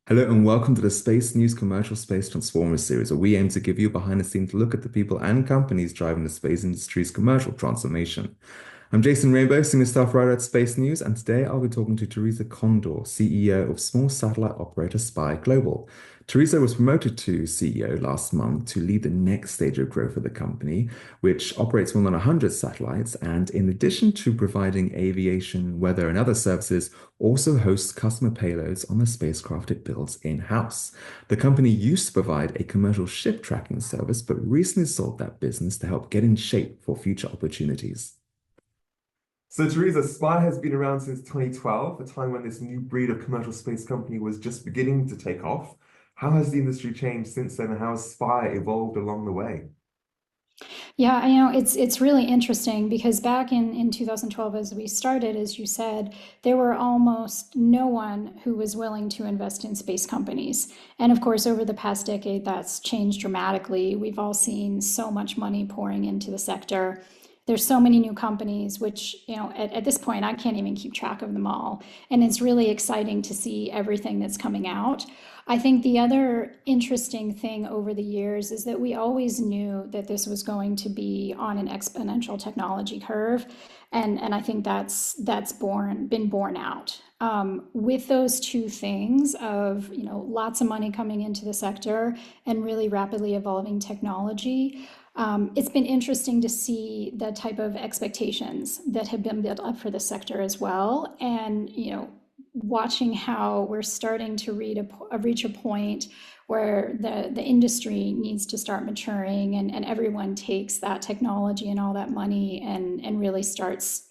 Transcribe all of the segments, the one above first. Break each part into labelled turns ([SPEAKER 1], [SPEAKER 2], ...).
[SPEAKER 1] Hello and welcome to the Space News Commercial Space Transformers series, where we aim to give you a behind-the-scenes look at the people and companies driving the space industry's commercial transformation. I'm Jason Rainbow, senior staff writer at Space News, and today I'll be talking to Theresa Condor, CEO of small satellite operator Spire Global. Theresa was promoted to CEO last month to lead the next stage of growth of the company, which operates more than 100 satellites, and in addition to providing aviation, weather, and other services, also hosts customer payloads on the spacecraft it builds in-house. The company used to provide a commercial ship tracking service, but recently sold that business to help get in shape for future opportunities.
[SPEAKER 2] So, Theresa, Spire has been around since 2012, a time when this new breed of commercial space company was just beginning to take off. How has the industry changed since then, and how has Spire evolved along the way?
[SPEAKER 3] Yeah, it's really interesting because back in 2012, as we started, as you said, there were almost no one who was willing to invest in space companies. And of course, over the past decade, that's changed dramatically. We've all seen so much money pouring into the sector. There's so many new companies, which, at this point, I can't even keep track of them all. And it's really exciting to see everything that's coming out. I think the other interesting thing over the years is that we always knew that this was going to be on an exponential technology curve. And I think been borne out. With those two things of, lots of money coming into the sector and really rapidly evolving technology, it's been interesting to see the type of expectations that have been built up for the sector as well. And, watching how we're starting to reach a point where the industry needs to start maturing and everyone takes that technology and all that money and really starts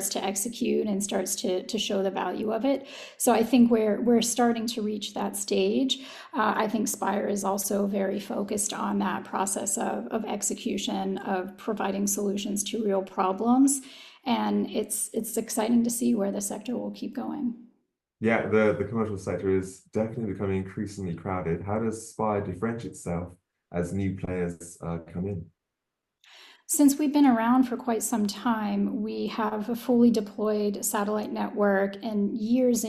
[SPEAKER 3] to execute and starts to show the value of it. So I think we're starting to reach that stage. I think Spire is also very focused on that process of execution, of providing solutions to real problems. And it's exciting to see where the sector will keep going.
[SPEAKER 2] Yeah, the commercial sector is definitely becoming increasingly crowded. How does Spire differentiate itself as new players come in?
[SPEAKER 3] Since we've been around for quite some time, we have a fully deployed satellite network and years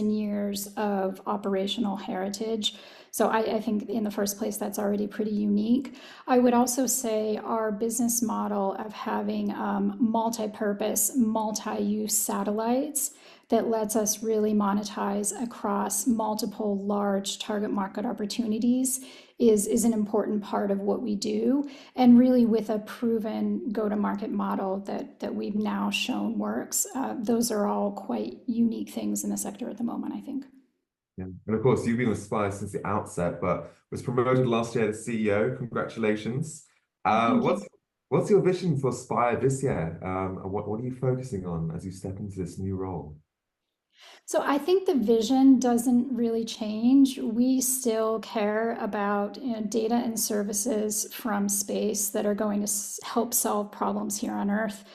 [SPEAKER 3] of operational heritage. So I think in the first place, that's already pretty unique. I would also say our business model of having multi-purpose, multi-use satellites that lets us really monetize across multiple large target market opportunities is an important part of what we do. And really with a proven go-to-market model that we've now shown works, those are all quite unique things in the sector at the moment, I think.
[SPEAKER 2] Yeah. And of course, you've been with Spire since the outset, but was promoted last year as CEO. Congratulations. Uh,
[SPEAKER 3] Thank you.
[SPEAKER 2] what's what's your vision for Spire this year? And what are you focusing on as you step into this new role?
[SPEAKER 3] So I think the vision doesn't really change. We still care about, data and services from space that are going to help solve problems here on Earth.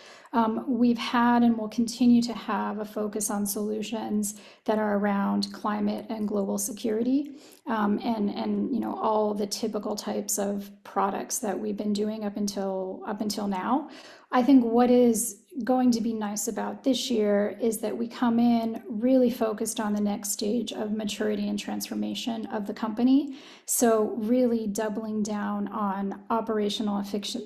[SPEAKER 3] We've had and will continue to have a focus on solutions that are around climate and global security, and all the typical types of products that we've been doing up until now. I think what is going to be nice about this year is that we come in really focused on the next stage of maturity and transformation of the company. So, really doubling down on operational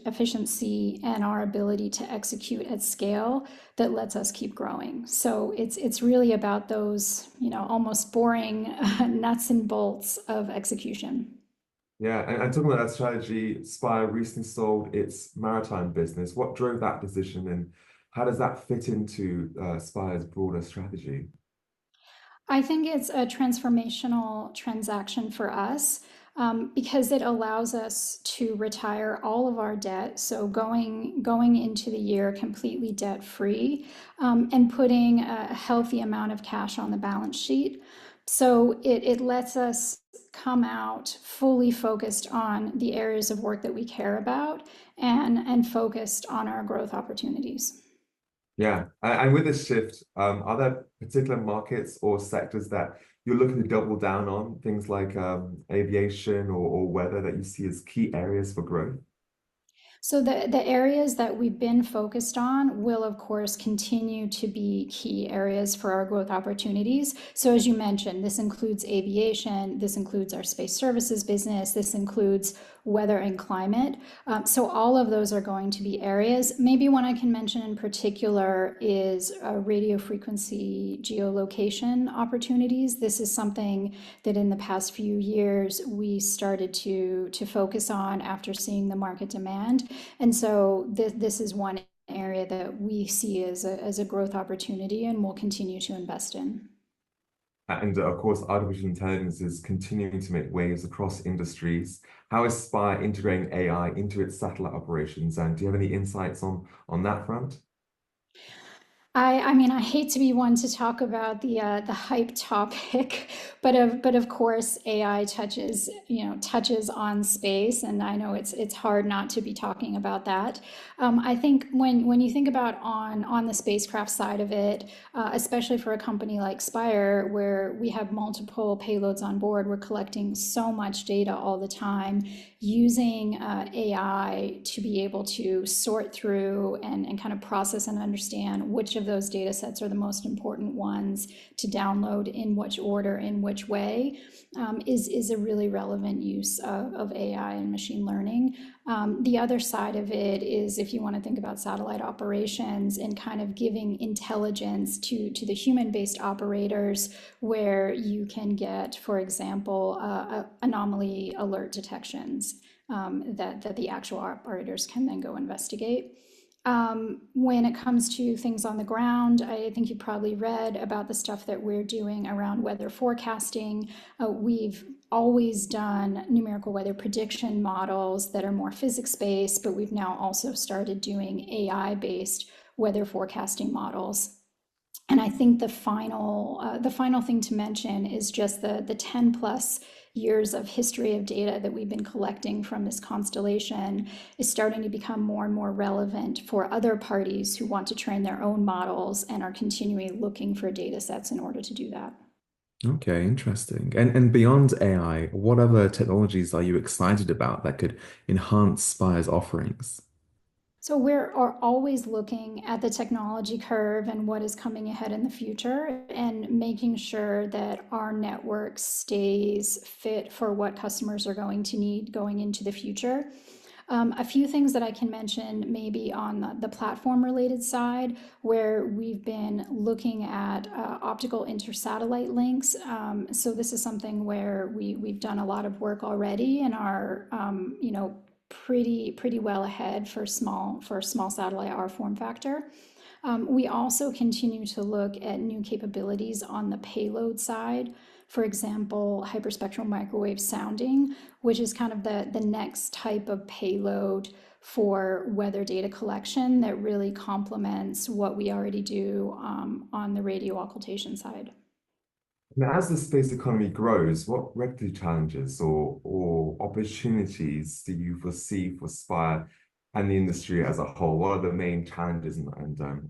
[SPEAKER 3] efficiency and our ability to execute at scale that lets us keep growing. So, it's really about those, almost boring nuts and bolts of execution.
[SPEAKER 2] Yeah, and talking about that strategy, Spire recently sold its maritime business. What drove that decision, and how does that fit into Spire's broader strategy?
[SPEAKER 3] I think it's a transformational transaction for us, because it allows us to retire all of our debt. So going into the year completely debt free, and putting a healthy amount of cash on the balance sheet. So it lets us come out fully focused on the areas of work that we care about and focused on our growth opportunities.
[SPEAKER 2] Yeah, and with this shift, are there particular markets or sectors that you're looking to double down on, things like aviation or weather that you see as key areas for growth?
[SPEAKER 3] So the areas that we've been focused on will of course continue to be key areas for our growth opportunities. So as you mentioned, this includes aviation, this includes our space services business, this includes weather and climate. So all of those are going to be areas. Maybe one I can mention in particular is radio frequency geolocation opportunities. This is something that in the past few years we started to focus on after seeing the market demand. And so this is one area that we see as a growth opportunity and will continue to invest in.
[SPEAKER 2] And of course, artificial intelligence is continuing to make waves across industries. How is Spire integrating AI into its satellite operations? And do you have any insights on that front?
[SPEAKER 3] I mean, I hate to be one to talk about the hype topic, but of course AI touches on space, and I know it's hard not to be talking about that. I think when you think about on the spacecraft side of it, especially for a company like Spire, where we have multiple payloads on board, we're collecting so much data all the time. Using AI to be able to sort through and kind of process and understand which of those data sets are the most important ones to download in which order, in which way, is a really relevant use of AI and machine learning. The other side of it is if you want to think about satellite operations and kind of giving intelligence to the human-based operators, where you can get, for example, anomaly alert detections that the actual operators can then go investigate. When it comes to things on the ground, I think you probably read about the stuff that we're doing around weather forecasting. We've always done numerical weather prediction models that are more physics-based, but we've now also started doing AI-based weather forecasting models. And I think the final thing to mention is just the 10 plus years of history of data that we've been collecting from this constellation is starting to become more and more relevant for other parties who want to train their own models and are continually looking for data sets in order to do that.
[SPEAKER 1] Okay, interesting. And beyond AI, what other technologies are you excited about that could enhance Spire's offerings?
[SPEAKER 3] So we're are always looking at the technology curve and what is coming ahead in the future and making sure that our network stays fit for what customers are going to need going into the future. A few things that I can mention maybe on the platform related side, where we've been looking at optical intersatellite links. So this is something where we've done a lot of work already and are pretty well ahead for small satellite, our form factor. We also continue to look at new capabilities on the payload side. For example, hyperspectral microwave sounding, which is kind of the next type of payload for weather data collection that really complements what we already do on the radio occultation side.
[SPEAKER 2] Now, as the space economy grows, what regulatory challenges or opportunities do you foresee for Spire and the industry as a whole? What are the main challenges and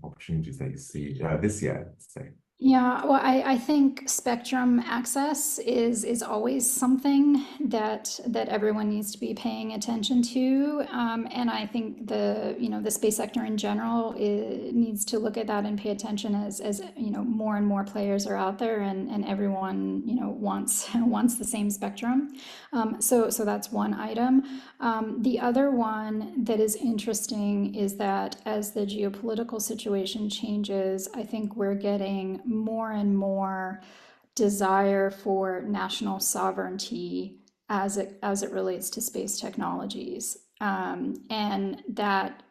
[SPEAKER 2] opportunities that you see this year, let's say?
[SPEAKER 3] Yeah, well, I think spectrum access is always something that everyone needs to be paying attention to, and I think the space sector in general needs to look at that and pay attention as more and more players are out there and everyone wants wants the same spectrum. So that's one item. The other one that is interesting is that as the geopolitical situation changes, I think we're getting more and more desire for national sovereignty as it relates to space technologies, and that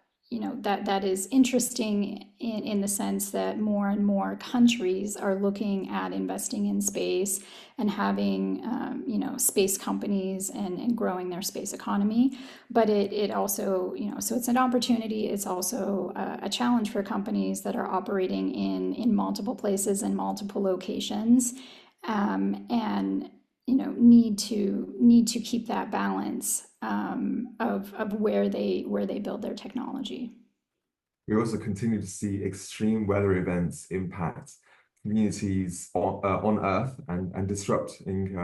[SPEAKER 3] is interesting in the sense that more and more countries are looking at investing in space and having space companies and growing their space economy. But it also so it's an opportunity. It's also a challenge for companies that are operating in multiple places and multiple locations, and need to keep that balance of where they build their technology.
[SPEAKER 2] We also continue to see extreme weather events impact communities on Earth and disrupting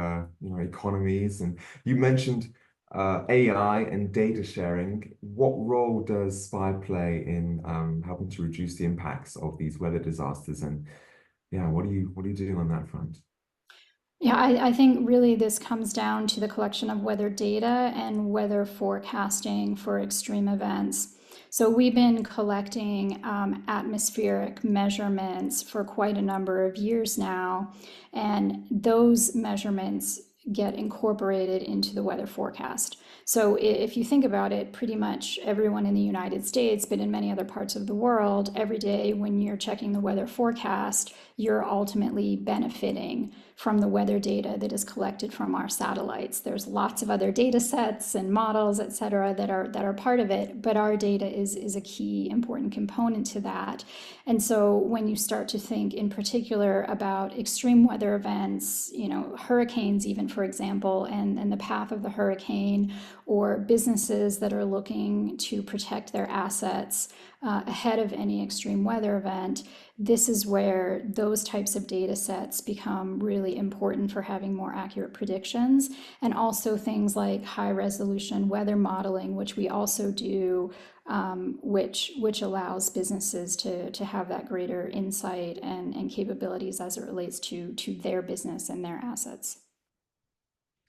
[SPEAKER 2] economies. And you mentioned AI and data sharing. What role does Spire play in helping to reduce the impacts of these weather disasters? And yeah, what are you doing on that front?
[SPEAKER 3] Yeah, I think really this comes down to the collection of weather data and weather forecasting for extreme events. So we've been collecting atmospheric measurements for quite a number of years now, and those measurements get incorporated into the weather forecast. So if you think about it, pretty much everyone in the United States, but in many other parts of the world, every day when you're checking the weather forecast, you're ultimately benefiting from the weather data that is collected from our satellites. There's lots of other data sets and models, et cetera, that are part of it, but our data is a key important component to that. And so when you start to think in particular about extreme weather events, hurricanes even, for example, and the path of the hurricane, or businesses that are looking to protect their assets ahead of any extreme weather event, this is where those types of data sets become really important for having more accurate predictions. And also things like high resolution weather modeling, which we also do, which allows businesses to have that greater insight and capabilities as it relates to their business and their assets.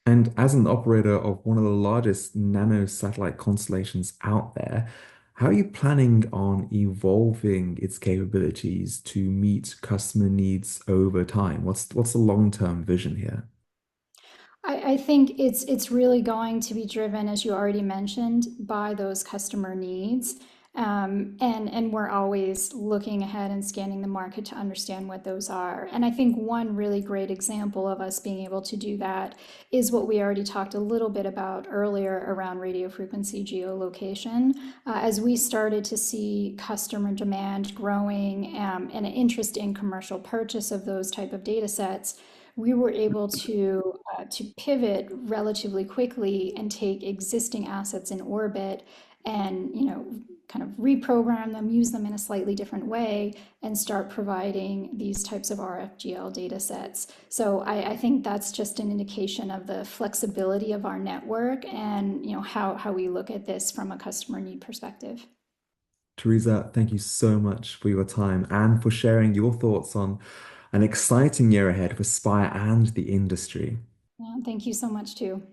[SPEAKER 1] And as an operator of one of the largest nano satellite constellations out there, how are you planning on evolving its capabilities to meet customer needs over time? What's the long-term vision here?
[SPEAKER 3] I think it's really going to be driven, as you already mentioned, by those customer needs. And we're always looking ahead and scanning the market to understand what those are. And I think one really great example of us being able to do that is what we already talked a little bit about earlier around radio frequency geolocation. As we started to see customer demand growing, and an interest in commercial purchase of those type of data sets, we were able to pivot relatively quickly and take existing assets in orbit and kind of reprogram them, use them in a slightly different way, and start providing these types of RFGL data sets. So I think that's just an indication of the flexibility of our network and how we look at this from a customer need perspective.
[SPEAKER 1] Theresa, thank you so much for your time and for sharing your thoughts on an exciting year ahead for Spire and the industry.
[SPEAKER 3] Yeah, thank you so much too.